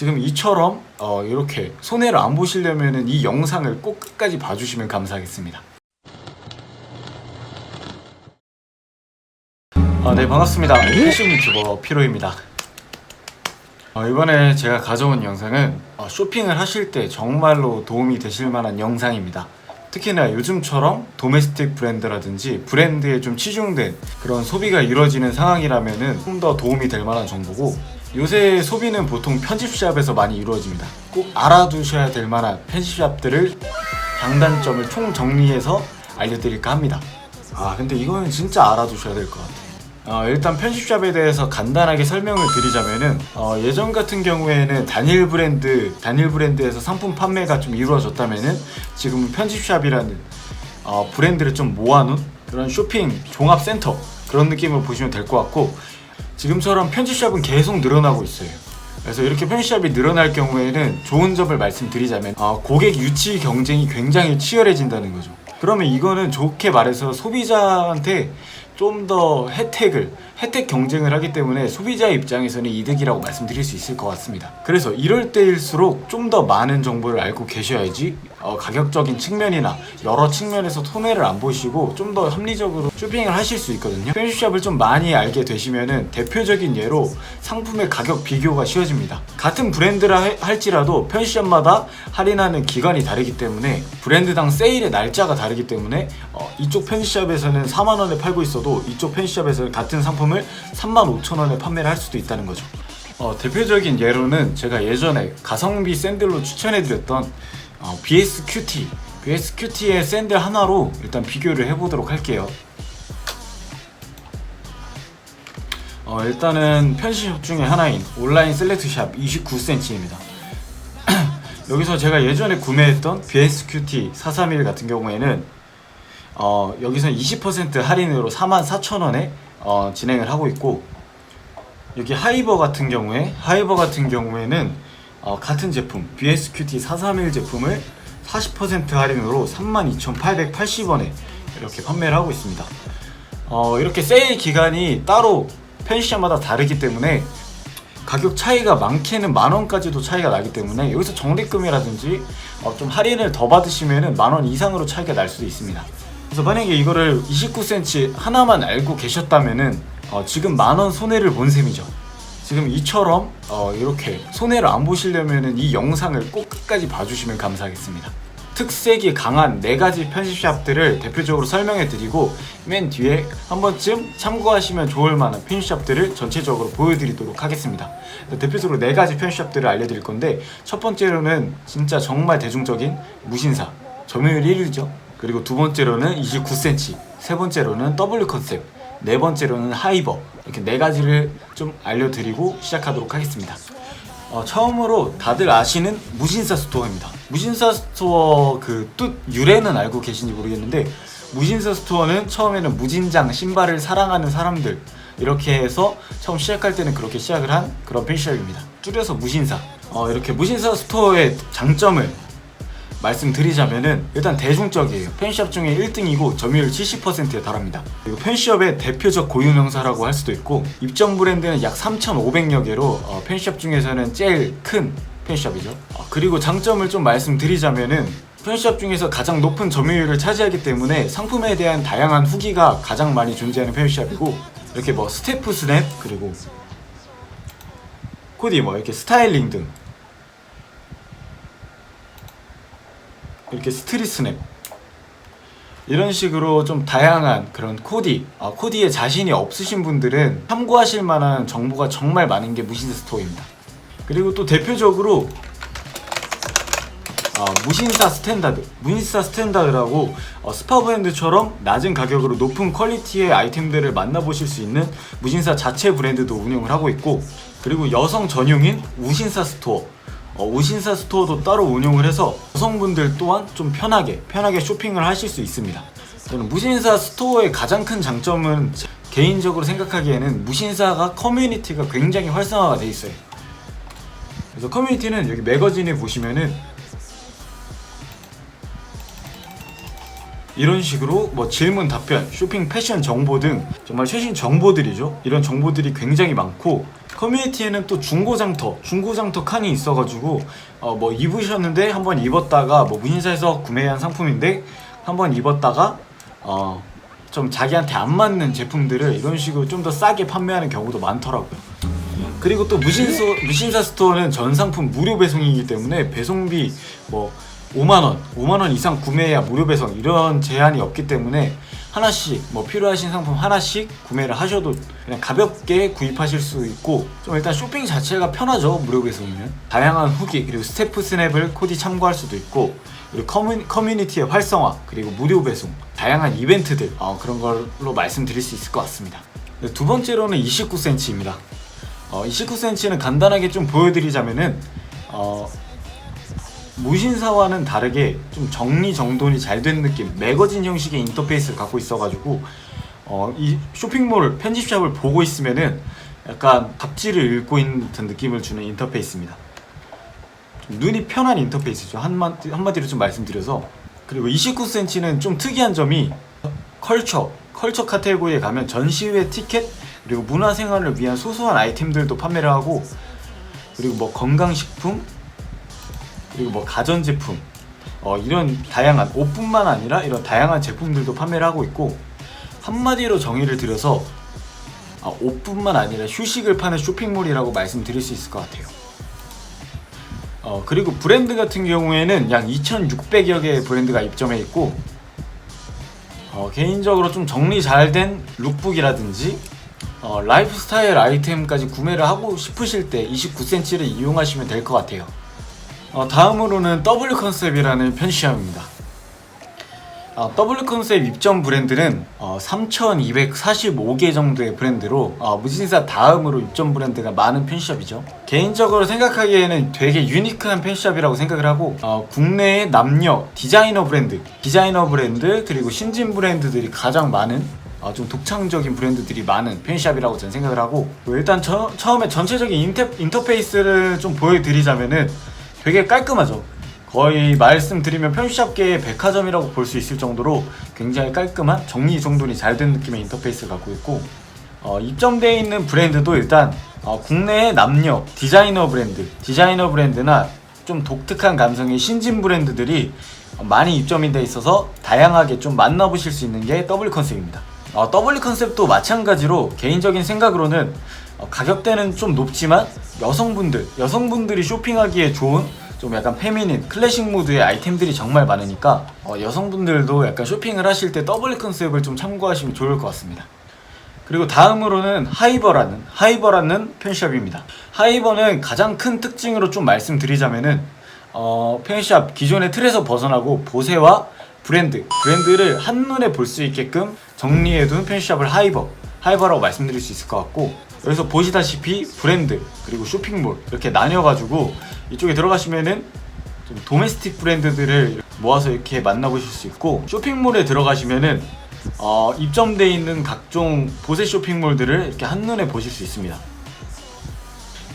지금 이처럼 이렇게 손해를 안 보시려면 이 영상을 꼭 끝까지 봐주시면 감사하겠습니다. 네, 반갑습니다. 패션 유튜버 피로입니다. 이번에 제가 가져온 영상은 쇼핑을 하실 때 정말로 도움이 되실 만한 영상입니다. 특히나 요즘처럼 도메스틱 브랜드라든지 브랜드에 좀 치중된 그런 소비가 이루어지는 상황이라면 좀 더 도움이 될 만한 정보고, 요새 소비는 보통 편집샵에서 많이 이루어집니다. 꼭 알아두셔야 될 만한 편집샵들을 장단점을 총 정리해서 알려드릴까 합니다. 근데 이거는 진짜 알아두셔야 될 것 같아요. 일단 편집샵에 대해서 간단하게 설명을 드리자면은 예전 같은 경우에는 단일 브랜드에서 상품 판매가 좀 이루어졌다면은 지금은 편집샵이라는 브랜드를 좀 모아놓은 그런 쇼핑 종합센터, 그런 느낌으로 보시면 될 것 같고, 지금처럼 편집샵은 계속 늘어나고 있어요. 그래서 이렇게 편집샵이 늘어날 경우에는 좋은 점을 말씀드리자면 고객 유치 경쟁이 굉장히 치열해진다는 거죠. 그러면 이거는 좋게 말해서 소비자한테 좀 더 혜택 경쟁을 하기 때문에 소비자 입장에서는 이득이라고 말씀드릴 수 있을 것 같습니다. 그래서 이럴 때일수록 좀 더 많은 정보를 알고 계셔야지 가격적인 측면이나 여러 측면에서 손해를 안 보시고 좀 더 합리적으로 쇼핑을 하실 수 있거든요. 편집샵을 좀 많이 알게 되시면은 대표적인 예로 상품의 가격 비교가 쉬워집니다. 같은 브랜드라 할지라도 편집샵마다 할인하는 기간이 다르기 때문에, 브랜드당 세일의 날짜가 다르기 때문에 이쪽 편집샵에서는 4만원에 팔고 있어도 이쪽 편집샵에서는 같은 상품을 35,000원에 판매를 할 수도 있다는 거죠. 대표적인 예로는 제가 예전에 가성비 샌들로 추천해드렸던 BSQT의 샌들 하나로 일단 비교를 해보도록 할게요. 일단은 편집샵 중에 하나인 온라인 셀렉트샵 29cm입니다. 여기서 제가 예전에 구매했던 BSQT 431 같은 경우에는 여기서 20% 할인으로 44,000원에 진행을 하고 있고, 여기 하이버 같은 경우에는 같은 제품 BSQT 431 제품을 40% 할인으로 32,880원에 이렇게 판매를 하고 있습니다. 이렇게 세일 기간이 따로 편집샵마다 다르기 때문에 가격 차이가 많게는 만원까지도 차이가 나기 때문에, 여기서 적립금이라든지 좀 할인을 더 받으시면은 만원 이상으로 차이가 날 수도 있습니다. 그래서 만약에 이거를 29cm 하나만 알고 계셨다면은 지금 만원 손해를 본 셈이죠. 지금 이처럼 이렇게 손해를 안 보시려면은 이 영상을 꼭 끝까지 봐주시면 감사하겠습니다. 특색이 강한 4가지 편집샵들을 대표적으로 설명해 드리고, 맨 뒤에 한 번쯤 참고하시면 좋을 만한 편집샵들을 전체적으로 보여드리도록 하겠습니다. 대표적으로 4가지 편집샵들을 알려드릴 건데, 첫 번째로는 진짜 정말 대중적인 무신사, 점유율 1위죠. 그리고 두 번째로는 29cm, 세 번째로는 W 컨셉, 네 번째로는 하이버, 이렇게 4가지를 좀 알려드리고 시작하도록 하겠습니다. 처음으로 다들 아시는 무신사 스토어입니다. 무신사 스토어 그 뜻 유래는 알고 계신지 모르겠는데, 무신사 스토어는 처음에는 무진장 신발을 사랑하는 사람들, 이렇게 해서 처음 시작할 때는 그렇게 시작을 한 그런 편집샵입니다. 줄여서 무신사. 이렇게 무신사 스토어의 장점을 말씀드리자면은, 일단 대중적이에요. 편집샵 중에 1등이고 점유율 70%에 달합니다. 그리고 편집샵의 대표적 고유명사라고 할 수도 있고, 입점 브랜드는 약 3,500여 개로 편집샵 중에서는 제일 큰 편집샵이죠. 그리고 장점을 좀 말씀드리자면은, 편집샵 중에서 가장 높은 점유율을 차지하기 때문에 상품에 대한 다양한 후기가 가장 많이 존재하는 편집샵이고, 이렇게 스태프 스냅, 그리고 코디 이렇게 스타일링 등, 이렇게 스트릿 스냅, 이런 식으로 좀 다양한 그런 코디에 자신이 없으신 분들은 참고하실 만한 정보가 정말 많은 게 무신사 스토어입니다. 그리고 또 대표적으로 무신사 스탠다드라고 스파 브랜드처럼 낮은 가격으로 높은 퀄리티의 아이템들을 만나보실 수 있는 무신사 자체 브랜드도 운영을 하고 있고, 그리고 여성 전용인 우신사 스토어, 우신사 스토어도 따로 운영을 해서 여성분들 또한 좀 편하게 쇼핑을 하실 수 있습니다. 저는 무신사 스토어의 가장 큰 장점은 개인적으로 생각하기에는 무신사가 커뮤니티가 굉장히 활성화가 돼 있어요. 그래서 커뮤니티는 여기 매거진에 보시면은 이런 식으로 질문 답변, 쇼핑 패션 정보 등 정말 최신 정보들이죠. 이런 정보들이 굉장히 많고, 커뮤니티에는 또 중고장터 칸이 있어가지고 뭐 입으셨는데 한번 입었다가 뭐 무신사에서 구매한 상품인데 한번 입었다가 좀 자기한테 안 맞는 제품들을 이런 식으로 좀 더 싸게 판매하는 경우도 많더라고요. 그리고 또 무신사 스토어는 전 상품 무료 배송이기 때문에 배송비 뭐 5만원 이상 구매해야 무료 배송 이런 제한이 없기 때문에 하나씩 뭐 필요하신 상품 하나씩 구매를 하셔도 그냥 가볍게 구입하실 수 있고 좀 일단 쇼핑 자체가 편하죠. 무료 배송이면 다양한 후기 그리고 스태프 스냅을 코디 참고할 수도 있고 그리고 커뮤니티의 활성화 그리고 무료 배송 다양한 이벤트들 그런 걸로 말씀드릴 수 있을 것 같습니다. 두 번째로는 29cm입니다. 29cm는 간단하게 좀 보여드리자면은 무신사와는 다르게 좀 정리정돈이 잘 된 느낌 매거진 형식의 인터페이스를 갖고 있어가지고 이 쇼핑몰 편집샵을 보고 있으면은 약간 잡지를 읽고 있는 듯한 느낌을 주는 인터페이스입니다. 좀 눈이 편한 인터페이스죠. 한마디로 좀 말씀드려서. 그리고 29cm는 좀 특이한 점이 컬처 카테고리에 가면 전시회 티켓 그리고 문화생활을 위한 소소한 아이템들도 판매를 하고 그리고 뭐 건강식품 그리고 뭐 가전제품 이런 다양한 옷뿐만 아니라 이런 다양한 제품들도 판매를 하고 있고 한마디로 정의를 드려서 옷뿐만 아니라 휴식을 파는 쇼핑몰이라고 말씀드릴 수 있을 것 같아요. 그리고 브랜드 같은 경우에는 약 2,600여 개의 브랜드가 입점해 있고 개인적으로 좀 정리 잘 된 룩북이라든지 라이프스타일 아이템까지 구매를 하고 싶으실 때 29cm를 이용하시면 될 것 같아요. 다음으로는 W 컨셉이라는 편의점입니다. W 컨셉 입점 브랜드는 3,245개 정도의 브랜드로 무신사 다음으로 입점 브랜드가 많은 편의점이죠. 개인적으로 생각하기에는 되게 유니크한 편의점이라고 생각을 하고 국내의 남녀 디자이너 브랜드 그리고 신진 브랜드들이 가장 많은 좀 독창적인 브랜드들이 많은 편의점이라고 저는 생각을 하고 일단 처음에 전체적인 인터페이스를 좀 보여드리자면은 되게 깔끔하죠. 거의 말씀드리면 편의점계의 백화점이라고 볼 수 있을 정도로 굉장히 깔끔한 정리정돈이 잘 된 느낌의 인터페이스를 갖고 있고 입점되어 있는 브랜드도 일단 국내의 남녀 디자이너 브랜드나 좀 독특한 감성의 신진 브랜드들이 많이 입점이 돼 있어서 다양하게 좀 만나보실 수 있는 게 W 컨셉입니다. W 컨셉도 마찬가지로 개인적인 생각으로는 가격대는 좀 높지만 여성분들이 쇼핑하기에 좋은 좀 약간 페미닌, 클래식 무드의 아이템들이 정말 많으니까 여성분들도 약간 쇼핑을 하실 때 W 컨셉을 좀 참고하시면 좋을 것 같습니다. 그리고 다음으로는 하이버라는 편의점입니다. 하이버는 가장 큰 특징으로 좀 말씀드리자면은 편의점 기존의 틀에서 벗어나고 보세와 브랜드를 한눈에 볼 수 있게끔 정리해둔 편의점을 하이버라고 말씀드릴 수 있을 것 같고 여기서 보시다시피 브랜드 그리고 쇼핑몰 이렇게 나뉘어가지고 이쪽에 들어가시면은 좀 도메스틱 브랜드들을 모아서 이렇게 만나보실 수 있고 쇼핑몰에 들어가시면은 입점되어 있는 각종 보세 쇼핑몰들을 이렇게 한눈에 보실 수 있습니다.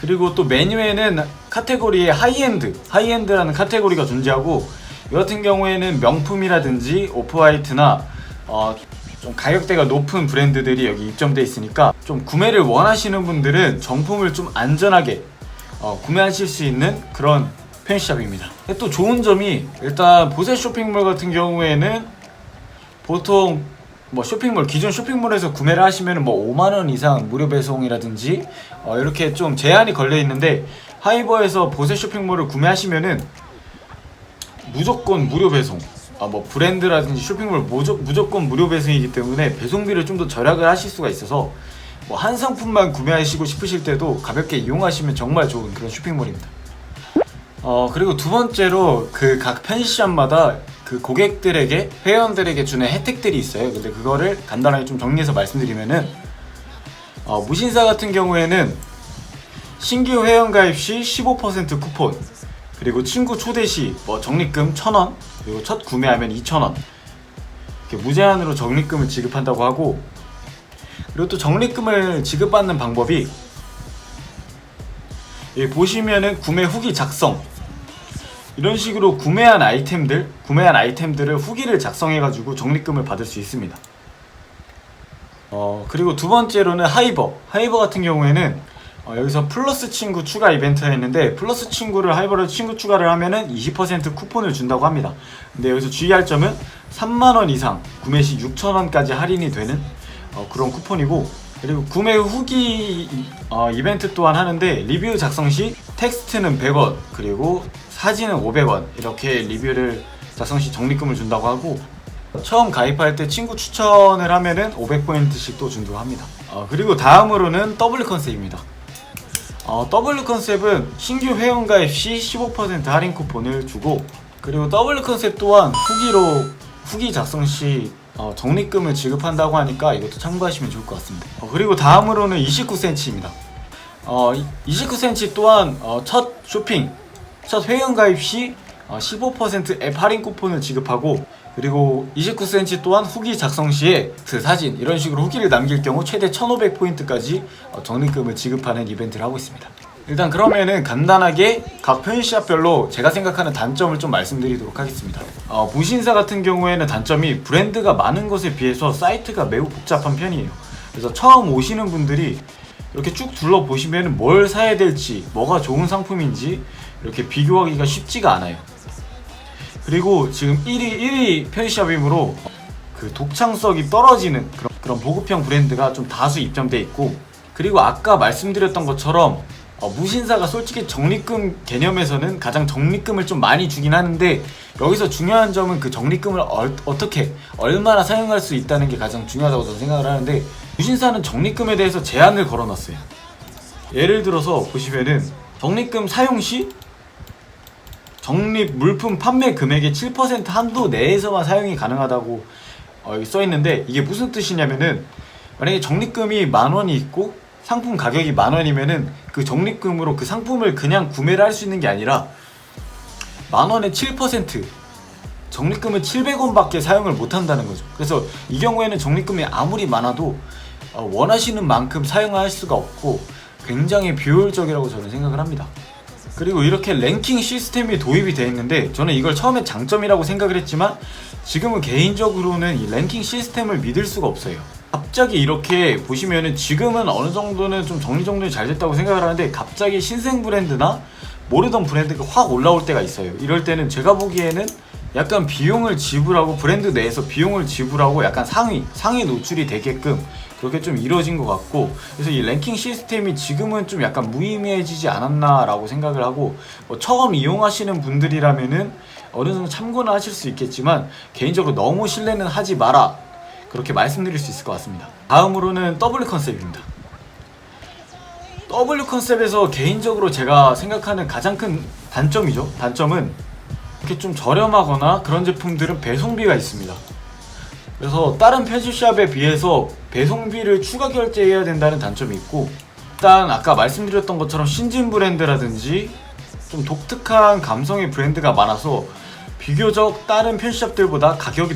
그리고 또 메뉴에는 카테고리에 하이엔드라는 카테고리가 존재하고 이 같은 경우에는 명품이라든지 오프화이트나 좀 가격대가 높은 브랜드들이 여기 입점되어 있으니까 좀 구매를 원하시는 분들은 정품을 좀 안전하게 구매하실 수 있는 그런 편의점입니다. 또 좋은 점이 일단 보세 쇼핑몰 같은 경우에는 보통 뭐 기존 쇼핑몰에서 구매를 하시면 뭐 5만원 이상 무료 배송이라든지 이렇게 좀 제한이 걸려 있는데 하이버에서 보세 쇼핑몰을 구매하시면은 무조건 무료 배송 뭐 브랜드라든지 쇼핑몰 무조건 무료 배송이기 때문에 배송비를 좀 더 절약을 하실 수가 있어서 뭐 한 상품만 구매하시고 싶으실 때도 가볍게 이용하시면 정말 좋은 그런 쇼핑몰입니다. 그리고 두 번째로 그 각 편의점마다 그 고객들에게 회원들에게 주는 혜택들이 있어요. 근데 그거를 간단하게 좀 정리해서 말씀드리면은 무신사 같은 경우에는 신규 회원 가입 시 15% 쿠폰 그리고 친구 초대 시 뭐 적립금 1,000원 그리고 첫 구매하면 2,000원 이렇게 무제한으로 적립금을 지급한다고 하고 그리고 또 적립금을 지급받는 방법이 여기 보시면은 구매 후기 작성 이런 식으로 구매한 아이템들을 후기를 작성해가지고 적립금을 받을 수 있습니다. 그리고 두 번째로는 하이버 같은 경우에는 여기서 플러스 친구 추가 이벤트가 있는데, 플러스 친구를 하이버로 친구 추가를 하면은 20% 쿠폰을 준다고 합니다. 근데 여기서 주의할 점은 3만원 이상 구매 시 6,000원까지 할인이 되는 그런 쿠폰이고, 그리고 구매 후기 이벤트 또한 하는데, 리뷰 작성 시 텍스트는 100원 그리고 사진은 500원 이렇게 리뷰를 작성 시 적립금을 준다고 하고, 처음 가입할 때 친구 추천을 하면은 500포인트씩 또 준다고 합니다. 그리고 다음으로는 W 컨셉입니다. W 컨셉은 신규 회원가입 시 15% 할인 쿠폰을 주고, 그리고 W 컨셉 또한 후기 작성 시 적립금을 지급한다고 하니까 이것도 참고하시면 좋을 것 같습니다. 그리고 다음으로는 29cm입니다. 29cm 또한 첫 회원가입 시 15% 앱 할인 쿠폰을 지급하고, 그리고 29cm 또한 후기 작성 시에 그 사진 이런 식으로 후기를 남길 경우 최대 1500포인트까지 적립금을 지급하는 이벤트를 하고 있습니다. 일단 그러면은 간단하게 각 편의샵별로 제가 생각하는 단점을 좀 말씀드리도록 하겠습니다. 무신사 같은 경우에는 단점이 브랜드가 많은 것에 비해서 사이트가 매우 복잡한 편이에요. 그래서 처음 오시는 분들이 이렇게 쭉 둘러보시면 뭘 사야 될지, 뭐가 좋은 상품인지 이렇게 비교하기가 쉽지가 않아요. 그리고 지금 1위 편의샵이므로 그 독창성이 떨어지는 그런 보급형 브랜드가 좀 다수 입점돼 있고, 그리고 아까 말씀드렸던 것처럼 무신사가 솔직히 적립금 개념에서는 가장 적립금을 좀 많이 주긴 하는데, 여기서 중요한 점은 그 적립금을 어떻게 얼마나 사용할 수 있다는 게 가장 중요하다고 저는 생각을 하는데, 무신사는 적립금에 대해서 제한을 걸어놨어요. 예를 들어서 보시면은 적립금 사용 시 적립 물품 판매 금액의 7% 한도 내에서만 사용이 가능하다고 여기 써있는데, 이게 무슨 뜻이냐면은 만약에 적립금이 10,000원이 있고 상품 가격이 10,000원이면은 그 적립금으로 그 상품을 그냥 구매를 할 수 있는 게 아니라 10,000원의 7% 적립금은 700원밖에 사용을 못한다는 거죠. 그래서 이 경우에는 적립금이 아무리 많아도 원하시는 만큼 사용할 수가 없고 굉장히 비효율적이라고 저는 생각을 합니다. 그리고 이렇게 랭킹 시스템이 도입이 되어 있는데, 저는 이걸 처음에 장점이라고 생각을 했지만 지금은 개인적으로는 이 랭킹 시스템을 믿을 수가 없어요. 갑자기 이렇게 보시면은 지금은 어느 정도는 좀 정리정돈이 잘 됐다고 생각을 하는데, 갑자기 신생 브랜드나 모르던 브랜드가 확 올라올 때가 있어요. 이럴 때는 제가 보기에는 약간 비용을 지불하고, 브랜드 내에서 비용을 지불하고 약간 상위 노출이 되게끔 그렇게 좀 이루어진 것 같고, 그래서 이 랭킹 시스템이 지금은 좀 약간 무의미해지지 않았나 라고 생각을 하고, 처음 이용하시는 분들이라면은 어느 정도 참고는 하실 수 있겠지만 개인적으로 너무 신뢰는 하지 마라, 그렇게 말씀드릴 수 있을 것 같습니다. 다음으로는 W 컨셉입니다. W 컨셉에서 개인적으로 제가 생각하는 가장 큰 단점이죠. 단점은 이렇게 좀 저렴하거나 그런 제품들은 배송비가 있습니다. 그래서 다른 편집샵에 비해서 배송비를 추가 결제해야 된다는 단점이 있고, 일단 아까 말씀드렸던 것처럼 신진 브랜드라든지 좀 독특한 감성의 브랜드가 많아서 비교적 다른 편집샵들보다 가격이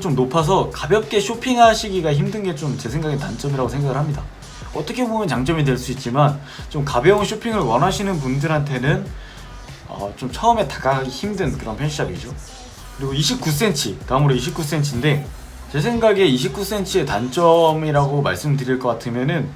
좀 높아서 가볍게 쇼핑하시기가 힘든 게 좀 제 생각엔 단점이라고 생각을 합니다. 어떻게 보면 장점이 될 수 있지만 좀 가벼운 쇼핑을 원하시는 분들한테는 좀 처음에 다가가기 힘든 그런 편집샵이죠. 그리고 29cm, 다음으로 29cm인데 제 생각에 29cm의 단점이라고 말씀드릴 것 같으면은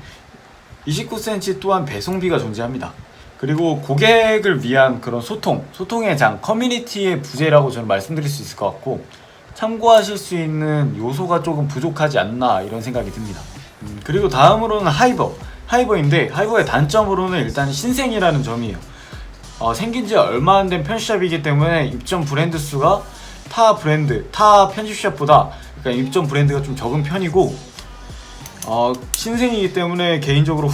29cm 또한 배송비가 존재합니다. 그리고 고객을 위한 그런 소통의 장, 커뮤니티의 부재라고 저는 말씀드릴 수 있을 것 같고, 참고하실 수 있는 요소가 조금 부족하지 않나 이런 생각이 듭니다. 그리고 다음으로는 하이버인데, 하이버의 단점으로는 일단 신생이라는 점이에요. 생긴 지 얼마 안 된 편집샵이기 때문에 입점 브랜드 수가 타 편집샵보다 그러니까 입점 브랜드가 좀 적은 편이고, 신생이기 때문에 개인적으로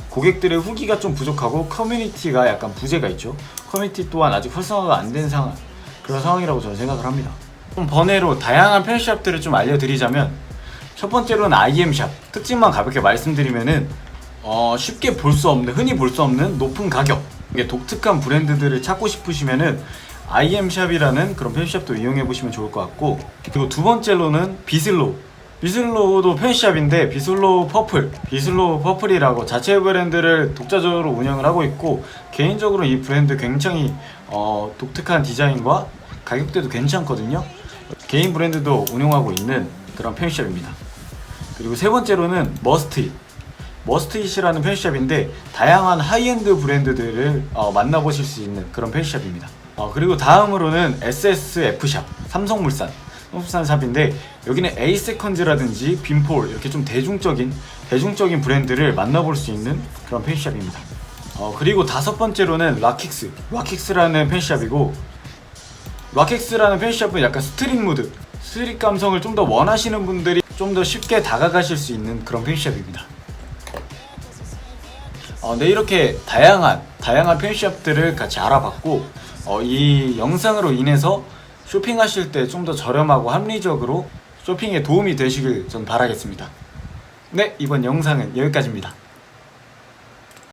고객들의 후기가 좀 부족하고 커뮤니티가 약간 부재가 있죠. 커뮤니티 또한 아직 활성화가 안 된 그런 상황이라고 저는 생각을 합니다. 좀 번외로 다양한 편집샵들을 좀 알려드리자면, 첫 번째로는 IM샵 특징만 가볍게 말씀드리면은 쉽게 흔히 볼 수 없는 높은 가격, 독특한 브랜드들을 찾고 싶으시면은 IM샵이라는 그런 편집샵도 이용해 보시면 좋을 것 같고, 그리고 두 번째로는 비슬로도 편집샵인데 비슬로우 퍼플이라고 자체 브랜드를 독자적으로 운영을 하고 있고, 개인적으로 이 브랜드 굉장히 독특한 디자인과 가격대도 괜찮거든요. 개인 브랜드도 운영하고 있는 그런 편집샵입니다. 그리고 세 번째로는 머스트잇이라는 펜샵인데 다양한 하이엔드 브랜드들을 만나보실 수 있는 그런 펜샵입니다. 그리고 다음으로는 SSF샵, 삼성물산 샵인데 여기는 에이세컨즈라든지 빈폴 이렇게 좀 대중적인 브랜드를 만나볼 수 있는 그런 펜샵입니다. 그리고 다섯 번째로는 락킥스라는 펜샵이고, 락킥스라는 펜샵은 약간 스트릿 감성을 좀 더 원하시는 분들이 좀 더 쉽게 다가가실 수 있는 그런 펜샵입니다. 네, 이렇게 다양한 펜샵들을 같이 알아봤고, 이 영상으로 인해서 쇼핑하실 때 좀 더 저렴하고 합리적으로 쇼핑에 도움이 되시길 전 바라겠습니다. 네, 이번 영상은 여기까지입니다.